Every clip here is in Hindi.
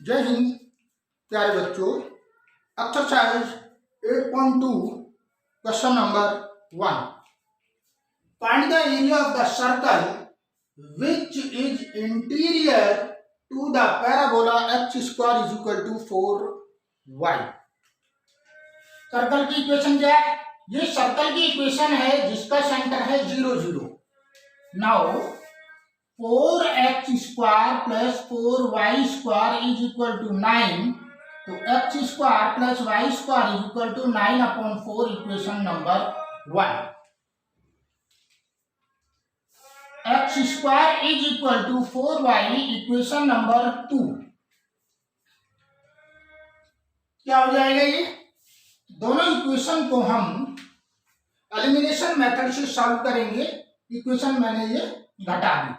जय हिंद प्यारे बच्चों। Exercise 8.2 question number 1। Find the area of the circle which is interior to the parabola x square is equal to 4y। Circle की इक्वेशन क्या है? ये सर्कल की इक्वेशन है जिसका सेंटर है 0 0। Now 4x square plus 4y square is equal to 9। तो x square plus y square is equal to 9/4 equation number 1। x square is equal to 4y equation number 2। क्या हो जाएगा? ये दोनों इक्वेशन को हम एलिमिनेशन मेथड से सॉल्व करेंगे। इक्वेशन मैंने ये घटा दी।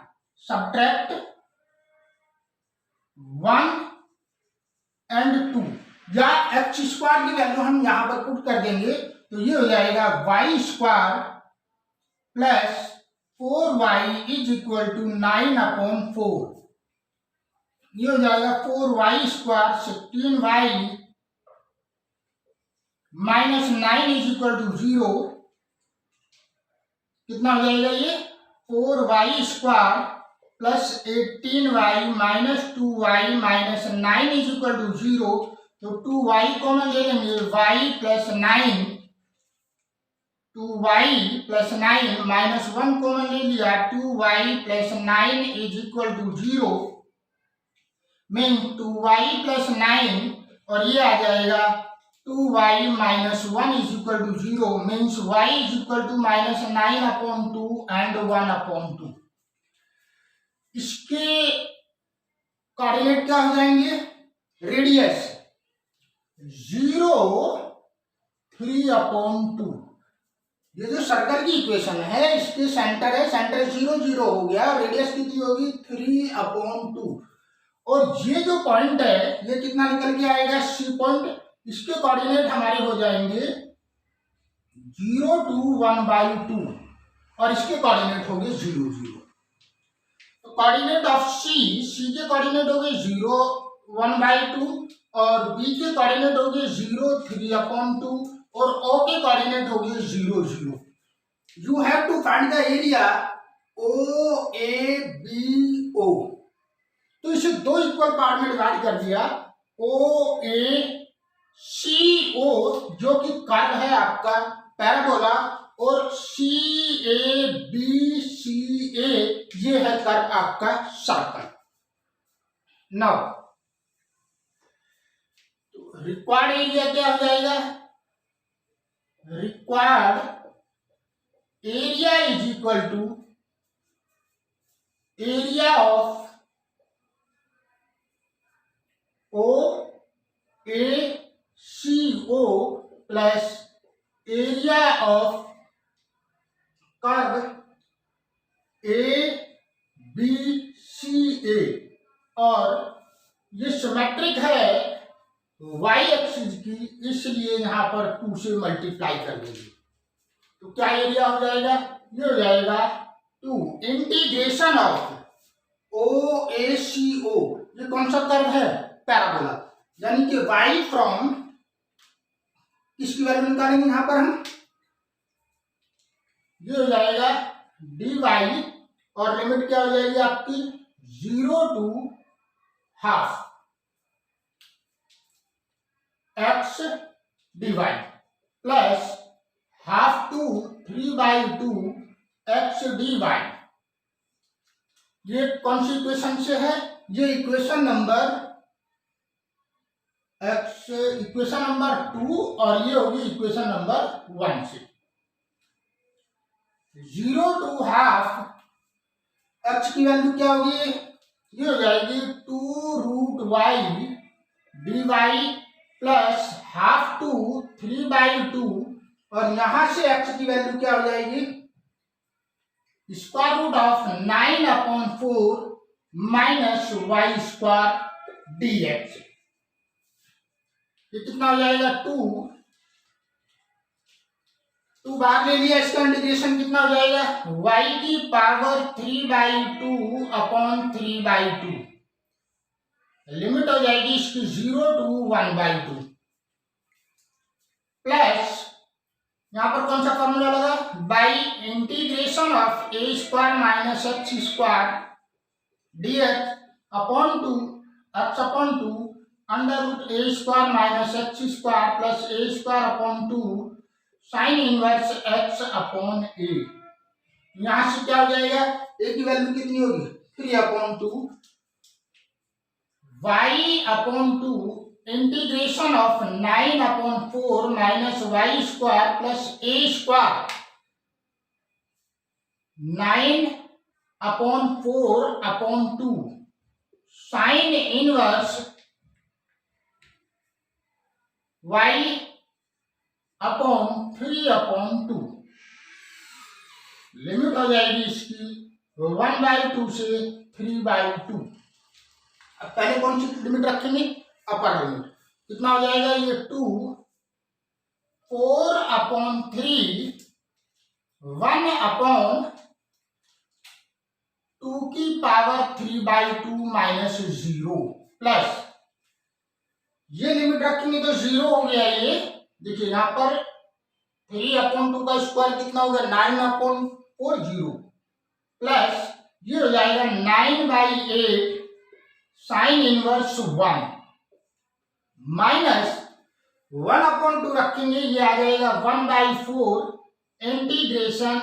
सब्ट्रैक्ट 1 एंड 2 या x स्क्वायर की वैल्यू हम यहां पर पुट कर देंगे तो ये हो जाएगा y square plus 4y is equal to 9/4। ये हो जाएगा 4y square 16y minus 9 is equal to 0। कितना हो जाएगा? ये 4y square plus 18y minus 2y minus 9 is equal to 0। तो 2y कॉमन ले लेंगे, y plus 9, 2y plus 9 minus 1 common ले लिया, 2y plus 9 is equal to 0। Mean 2y plus 9 और ये आ जाएगा 2y minus 1 is equal to 0। Means y is equal to minus 9/2 and 1/2। इसके कोऑर्डिनेट क्या हो जाएंगे? रेडियस 0 3/2। ये जो सर्कल की इक्वेशन है इसके सेंटर है, सेंटर 0 0 हो गया, रेडियस कितनी होगी? 3/2। और ये जो पॉइंट है ये कितना निकल के आएगा? C point. इसके कोऑर्डिनेट हमारे हो जाएंगे 0 to 1/2 और इसके कोऑर्डिनेट हो गए 0 0। तो कोऑर्डिनेट ऑफ C के कोऑर्डिनेट हो गए 0 1/2 और B के कोऑर्डिनेट हो गए 0 3/2 और O के कोऑर्डिनेट हो गए 0 0। You have to find the area OABO। तो इसे दो इक्वल पार्ट में डिवाइड कर दिया। OACO जो कि कर्व है आपका पैराबोला और CABCA ये है कर्व आपका सर्कल। नाउ रिक्वायर्ड एरिया क्या हो जाएगा? Required area is equal to area of OACO plus area of curve ABCA। और ये सिमेट्रिक है y एक्सिस की, इसलिए यहां पर 2 से मल्टीप्लाई कर देंगे। तो क्या एरिया हो जाएगा? ये हो जाएगा 2 इंटीग्रेशन ऑफ OACO। ये कौन सा कर्व है? पैराबोला। यानी कि y फ्रॉम किसकी वैल्यू निकालेंगे यहां पर हम? ये हो जाएगा dy और लिमिट क्या हो जाएगी आपकी? 0 to half x dy plus half to 3/2 x dy। ये कौन सी इक्वेशन से है? ये इक्वेशन नंबर 2 और ये होगी इक्वेशन नंबर 1 से। 0 to हाफ x की वैल्यू क्या होगी? ये हो जाएगी 2√y dy plus half to 3/2 और यहां से x की वैल्यू क्या हो जाएगी? Square root of 9/4 minus y square dx। ये कितना हो जाएगा? 2 बाहर ले लिया, इसका इंटीग्रेशन कितना हो जाएगा? y की पावर 3/2/3/2 लिमिट हो जाएगी इसकी 0 to 1/2 प्लस यहां पर कौन सा फॉर्मूला लगा, by integration of a square minus x square dx upon 2 x upon 2 under root a square minus x square plus a square upon 2 sine inverse x upon a. यहां से क्या हो जाएगा, ए की वैल्यू कितनी होगी 3/2 y upon 2 integration of 9/4 minus y square plus a square 9/4/2 sine inverse y upon 3/2। Limit हो जाएगी इसकी 1/2 से 3/2। अब पहले कौन सी लिमिट रखेंगे, अपर लिमिट। कितना हो जाएगा ये 2 4/3 1/2 की पावर 3/2 माइनस 0 प्लस ये लिमिट रखेंगे तो 0 हो गया। ये देखिए यहां पर 3/2 का स्क्वायर कितना होगा 9/4 0 प्लस ये हो जाएगा 9/8 साइन इनवर्स 1 माइनस 1/2 रखेंगे, ये आ जाएगा 1/4 integration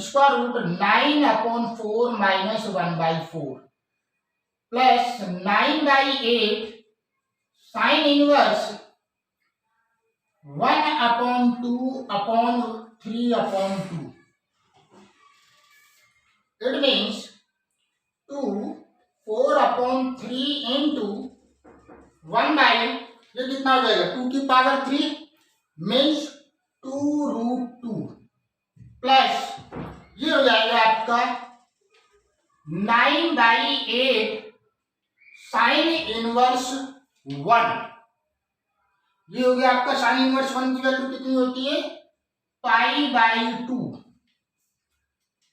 square root 9/4 minus 1/4 plus 9/8 sine inverse 1/2/3/2। It means 2 4/3 into 1 by ये कितना हो जाएगा 2 की पावर 3 मीन्स 2√2 प्लस ये हो जाएगा आपका 9/8 साइन इनवर्स 1। ये हो गया आपका साइन इनवर्स 1 की वैल्यू कितनी होती है π/2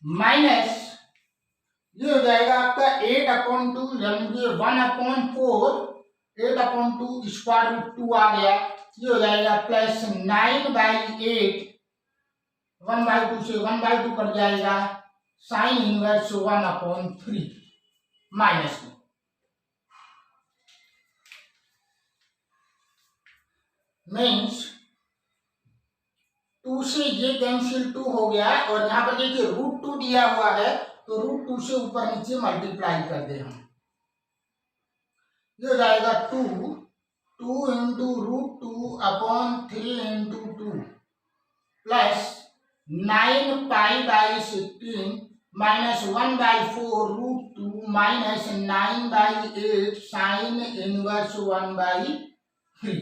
माइनस ये हो जाएगा आपका 8/2 यानी कि 1/4 8/2 स्क्वायर रूट 2 आ गया। ये हो जाएगा प्लस 9/8 1/2 से 1/2 कट जाएगा साइन इनवर्स 1/3 माइनस में मीन्स 2 से ये कैंसिल 2 हो गया और यहां पर देखिए √2 दिया हुआ है तो √2 से ऊपर नीचे मल्टीप्लाई कर दे हम। ये हो जाएगा 2 into √2/3 into 2 plus 9π/16 minus 1/4 √2 minus 9/8 sine inverse 1/3।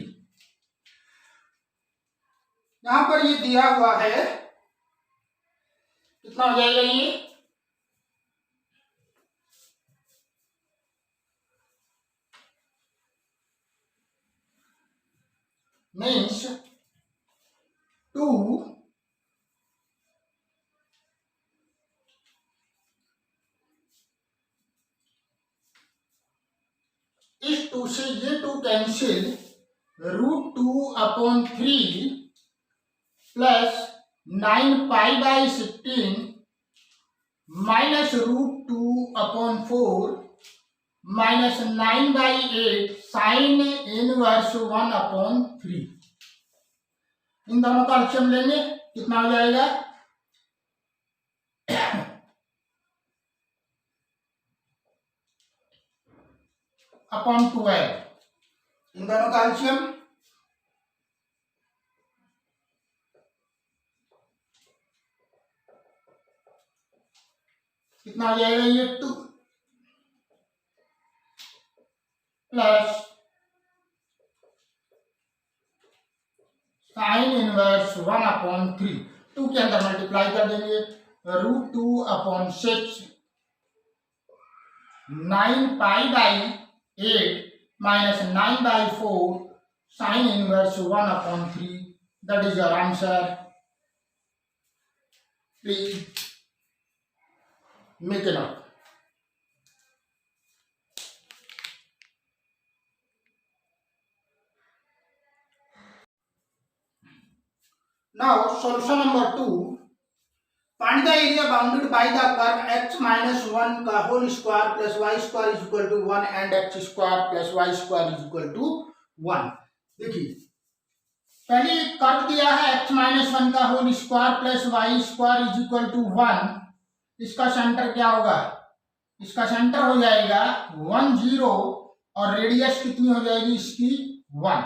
यहां पर ये दिया हुआ है कितना हो जाएगा ये मीन्स 2 इस 2 से ये 2 cancel √2/3 plus 9π/16 minus √2/4 minus 9/8 sine inverse 1/3। इन दोनों का एलसीएम लेंगे कितना हो जाएगा अपॉन 12। इन दोनों का एलसीएम कितना हो जाएगा ये 2 प्लस साइन इनवर्स 1/3 2 के अंदर मल्टीप्लाई कर देंगे √2/6 9π/8 minus 9/4 sine inverse 1/3 that is your answer. Please make it up. Now solution number 2, find the area bounded by the curve x minus 1 का whole square plus y square is equal to 1 and x square plus y square is equal to 1। देखिए पहले कर्व दिया है x माइनस 1 का whole square plus y square is equal to 1। इसका सेंटर क्या होगा, इसका सेंटर हो जाएगा 1 0 और रेडियस कितनी हो जाएगी इसकी 1।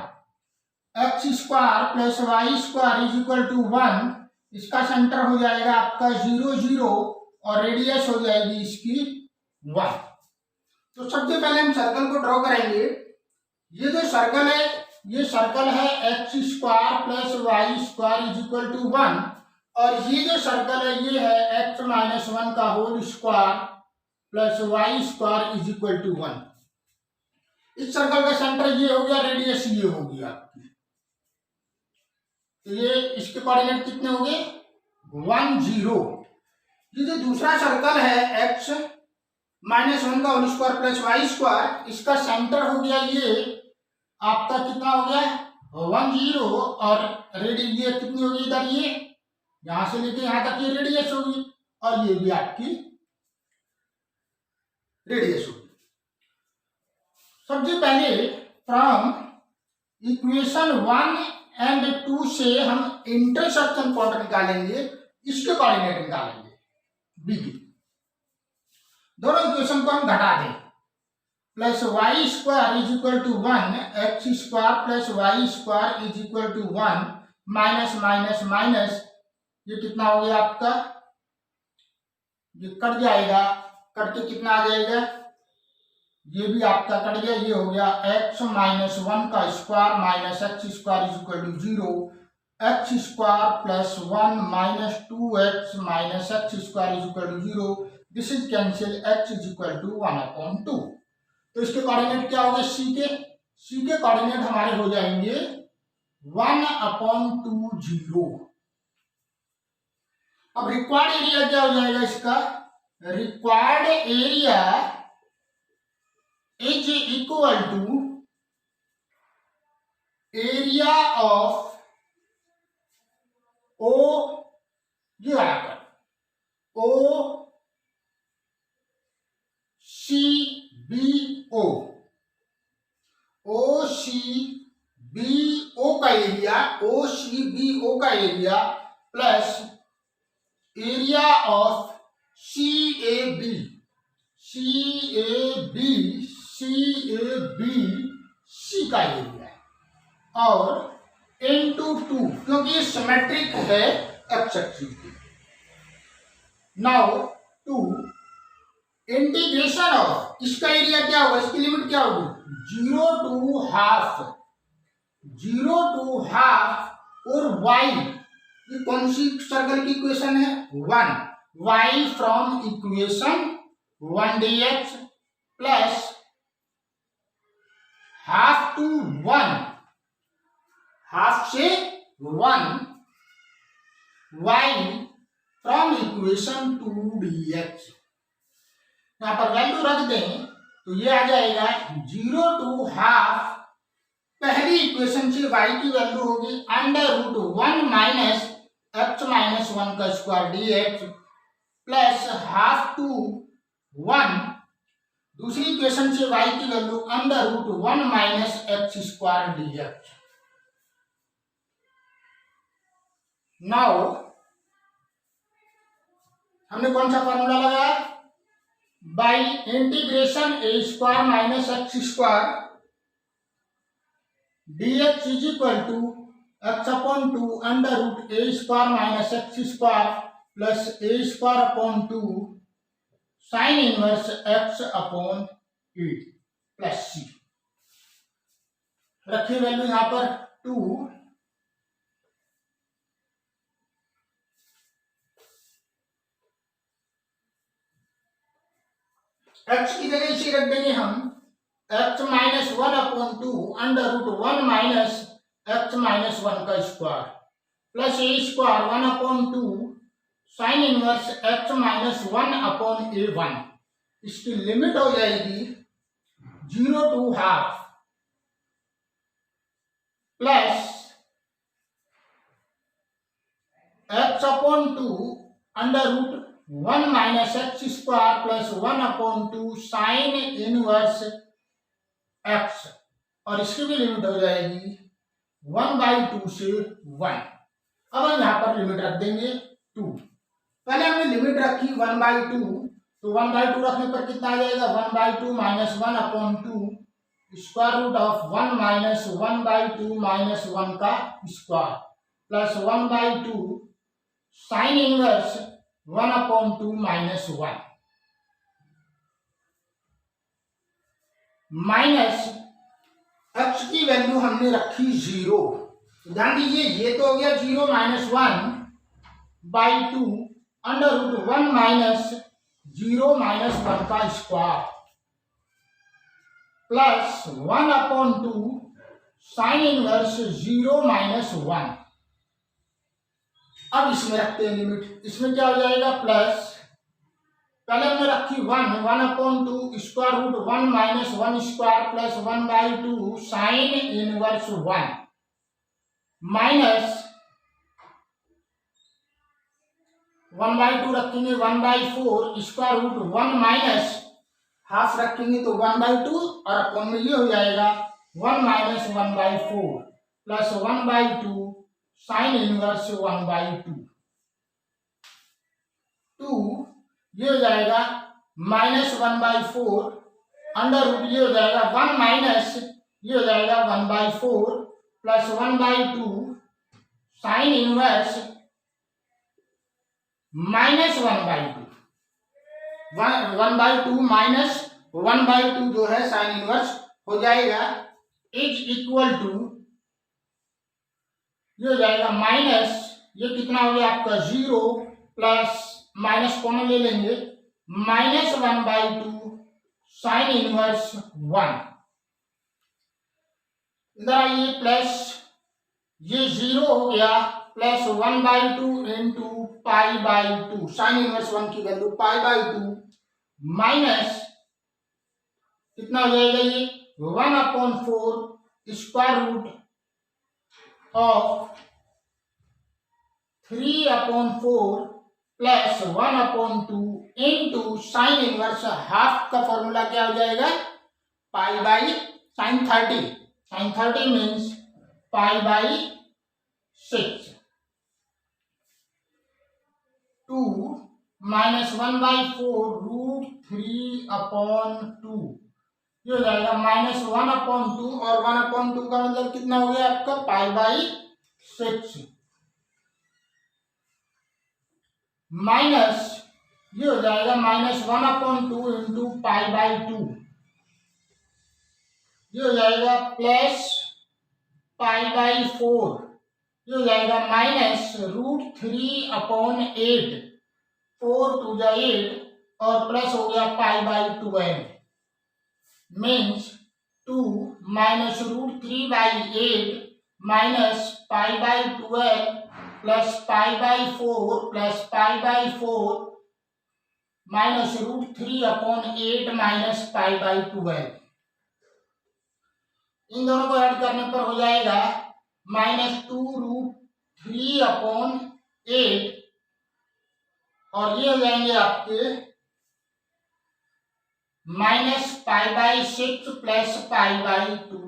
X square plus y square is equal to 1, इसका सेंटर हो जाएगा आपका 0 0 और रेडियस हो जाएगी इसकी 1। तो सबसे पहले हम सर्कल को ड्रॉ करेंगे। ये जो सर्कल है ये सर्कल है x square plus y square is equal to 1 और ये जो सर्कल है ये है एक्स माइनस 1 का whole square plus y square is equal to 1। इस सर्कल का सेंटर ये हो गया, रेडियस ये हो गया आपकी। तो ये इसके कोऑर्डिनेट कितने हो गए 1 0। ये जो दूसरा सर्कल है एक्स माइनस 1 का whole square plus y square, इसका सेंटर हो गया ये आपका कितना हो गया 1 0 और रेडियस ये कितनी होगी इधर, ये यहां से लेके यहां तक ये रेडियस होगी और ये भी आपकी रेडियस होगी। सबसे पहले फ्रॉम इक्वेशन 1 एंड 2 से हम इंटरसेक्शन पॉइंट निकालेंगे, इसके कोऑर्डिनेट निकालेंगे बी की। दोनों इक्वेशन को हम घटा दें, plus y square is equal to 1 x square plus y square is equal to 1 minus minus minus, ये कितना हो गया आपका, ये कट जाएगा, कट के कितना आ जाएगा, ये भी आपका कट गया, ये हो गया एक्स माइनस 1 का square minus x square is equal to 0, x square plus 1 minus 2x minus x square is equal to 0, this is cancel, x is equal to 1/2। तो इसके कोऑर्डिनेट क्या हो गए सी के कोऑर्डिनेट हमारे हो जाएंगे 1/2 0। अब रिक्वायर्ड एरिया क्या हो जाएगा इसका, required area is equal to area of O, ये वाला कर ओ सी बी ओ, ओ सी बी ओ का एरिया, ओ सी बी ओ का area plus area of C A B, C A B, C A B C का एरिया है और इनटू 2, क्योंकि ये सिमेट्रिक है एक्स एक्सिस की। नाउ 2 इंटीग्रेशन ऑफ, इसका एरिया क्या होगा, इसकी लिमिट क्या होगी 0 to हाफ, 0 to हाफ और y, ये कौन सी सर्कल की इक्वेशन है 1, y from equation 1 dx plus half to 1, half से 1 y फ्रॉम इक्वेशन 2 dx। यहां पर वैल्यू रख दें तो ये आ जाएगा 0 to हाफ, पहली इक्वेशन से y की वैल्यू होगी √1 माइनस x माइनस 1 का square dx plus half to 1, दूसरी इक्वेशन से y की value √1 minus x square dx। Now हमने कौन सा फॉर्मूला लगाया, by integration a square minus x square dx is equal to x/2 √a square minus x square plus a square 2 sine inverse x/a plus c। रखिए वैल्यू यहां पर 2, x की जगह इसे रख देंगे हम x minus 1/2 √1 minus x minus 1 का square plus a square 1/2 sine inverse x minus 1/a1। इसकी लिमिट हो जाएगी 0 to half plus x upon 2 under root 1 minus x square plus 1 upon 2 sine inverse x, और इसकी भी लिमिट हो जाएगी 1/2 से 1। अब हम यहाँ पर लिमिट रख देंगे 2। पहले हमने लिमिट रखी 1/2, तो 1/2 रखने पर कितना आ जाएगा 1/2 minus 1 upon 2 square root of 1 minus 1/2 minus 1 का square plus 1/2 sine inverse 1 upon 2 minus 1 minus x की वैल्यू हमने रखी 0। ध्यान दीजिए ये तो हो गया 0 minus 1/2 under root 1 minus 0 minus 1 का square plus 1 upon 2 sine inverse 0 minus 1। अब इसमें रखते हैं लिमिट, इसमें क्या हो जाएगा प्लस, पहले हमने रखी 1 upon 2 square root 1 minus 1 square plus 1/2 sine inverse 1 minus 1/2 रखेंगे 1/4 स्क्वायर रूट 1 माइनस हाफ रखेंगे तो 1/2 और अपॉन में ये हो जाएगा 1 माइनस 1/4 प्लस 1/2 साइन इनवर्स 1/2 2, ये हो जाएगा माइनस 1/4 अंडर रूट ये हो जाएगा 1 माइनस ये हो जाएगा 1/4 plus 1/2 sine inverse minus 1/2 1/2 minus 1/2 जो है साइन इनवर्स हो जाएगा इज इक्वल टू, ये हो जाएगा माइनस, ये कितना हो गया आपका 0 प्लस माइनस कॉमन ले लेंगे माइनस 1/2 साइन इनवर्स 1। इधर आइए प्लस ये 0 हो गया प्लस 1/2 इंटू π/2 साइन इनवर्स 1 की वैल्यू π/2 माइनस कितना हो जाएगा ये 1/4 square root of 3/4 plus 1/2 into sine inverse half का फॉर्मूला क्या हो जाएगा π/sin 30, sin 30 means π/6 2 minus 1/4 root 3/2, ये हो जाएगा माइनस 1/2 और 1/2 का मतलब कितना हो गया आपका π/6 माइनस ये हो जाएगा माइनस 1/2 इंटू π/2, ये हो जाएगा प्लस π/4, ये हो जाएगा माइनस रूट 3/8 4 2 जा 8 और प्लस हो गया π/12 means 2 minus root 3/8 minus π/12 plus π/4 plus π/4 minus root 3/8 minus π/12। इन दोनों को ऐड करने पर हो जाएगा माइनस 2 रूट 3/8 और ये हो जाएंगे आपके माइनस π/6 प्लस π/2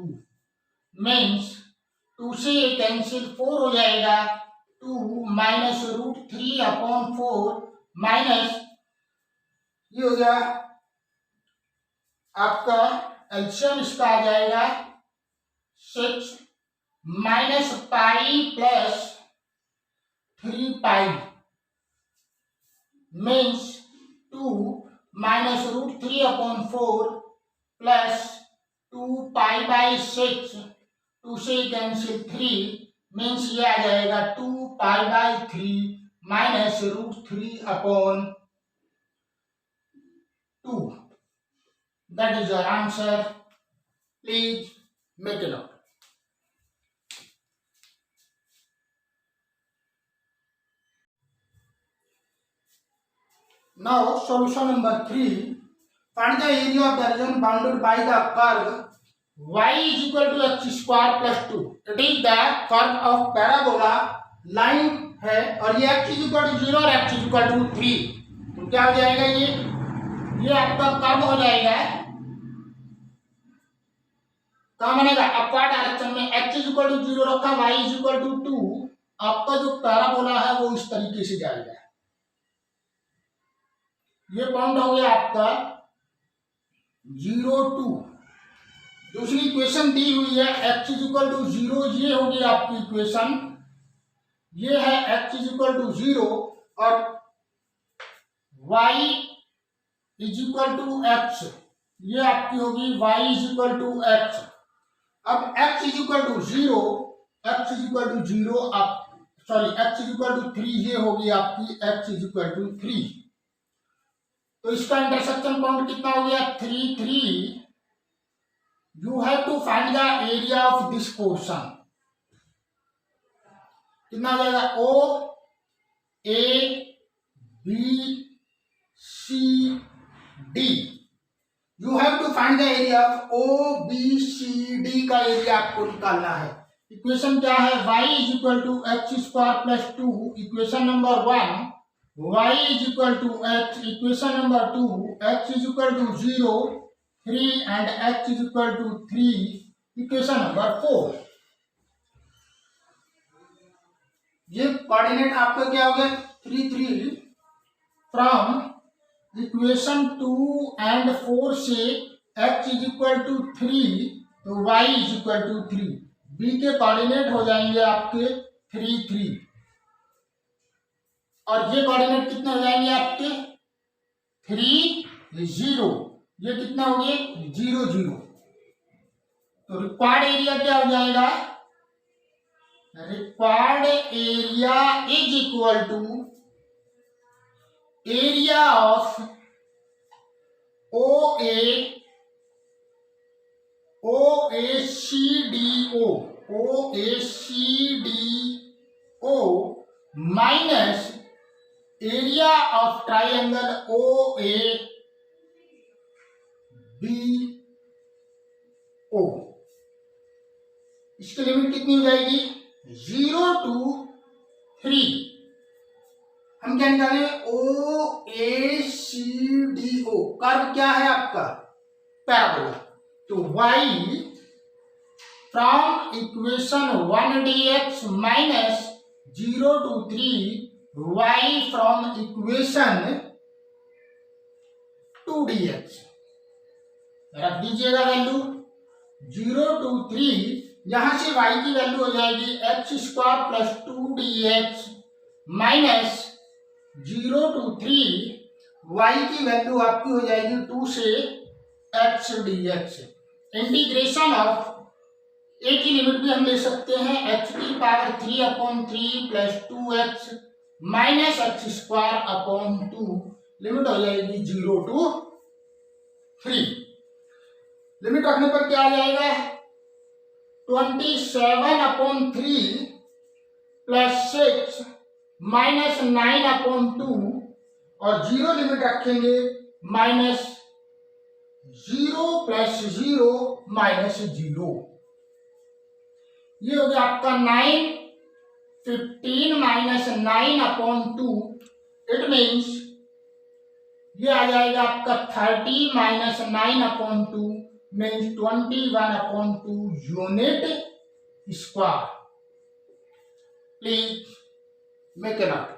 मीन्स 2 से कैंसिल 4 हो जाएगा 2 माइनस रूट 3/4 माइनस ये हो गया आपका एलसीएम इसका आ जाएगा 6 minus pi plus 3 means 2 minus root 3/4 plus 2π/6 2 से कैंसिल 3 मीन्स ये आ जाएगा 2π/3 minus root 3/2। That is your answer. Please make it out. Now solution number 3. Find the area of the region bounded by the curve y is equal to x square plus 2. It is the curve of parabola lying है और ये x इज इक्वल टू 0 और x इज इक्वल टू 3, तो क्या हो जाएगा ये आपका कर्व हो जाएगा, कहाँ बनेगा अपवर्ड डायरेक्शन में। x इज इक्वल टू 0 रखा, y इज इक्वल टू 2, आपका जो पैराबोला है वो इस तरीके से जाएगा। ये पॉइंट हो गया आपका 0 2। दूसरी इक्वेशन दी हुई है x इज इक्वल टू 0, ये होगी आपकी इक्वेशन, ये है x इज इक्वल टू 0 और y is equal to x, ये आपकी होगी y is equal to x। अब x is equal to 0, x is equal to 0 x is equal to 3, ये होगी आपकी x इज इक्वल टू 3। तो इसका इंटरसेक्शन पॉइंट कितना हो गया 3 3। You have to find the area of this portion, कितना हो जाएगा O A B C D। You have to find the area of O B C D का एरिया आपको निकालना है। इक्वेशन क्या है y is equal to x square plus 2, equation number 1, y is equal to x, equation number 2, x is equal to 0 3 and x is equal to 3, equation number 4। ये कोऑर्डिनेट आपका क्या हो गया 3 3। फ्रॉम इक्वेशन 2 and 4 से x इज इक्वल टू 3 तो y is equal to 3, b के कोऑर्डिनेट हो जाएंगे आपके 3 3 और ये कोऑर्डिनेट कितने हो जाएंगे आपके 3 0, ये कितना हो गया 0 0। तो रिक्वायर्ड एरिया क्या हो जाएगा, required area is equal to area of OACDO minus area of triangle OABO। इसकी लिमिट कितनी हो जाएगी 0 to 3। हम क्या निकालेंगे OACDO, कर्व क्या है आपका पैराबोला। तो y from equation 1 dx minus 0 to 3 y from equation 2 dx, रख दीजिएगा वैल्यू 0 to 3, यहां से y की वैल्यू हो जाएगी x square plus 2 dx minus 0 to 3, y की वैल्यू आपकी हो जाएगी 2 से x dx। Integration of a की लिमिट भी हम ले सकते हैं x की power 3/3 plus 2x minus x square upon 2, limit हो जाएगी 0 to 3। लिमिट रखने पर क्या आ जाएगा 27/3 प्लस 6 माइनस 9/2 और 0 लिमिट रखेंगे माइनस 0 प्लस 0 माइनस 0। ये हो गया आपका 9 15 माइनस 9/2, इट मीन्स ये आ जाएगा आपका 30 minus 9/2 means 21/2 unit square. Please make a note.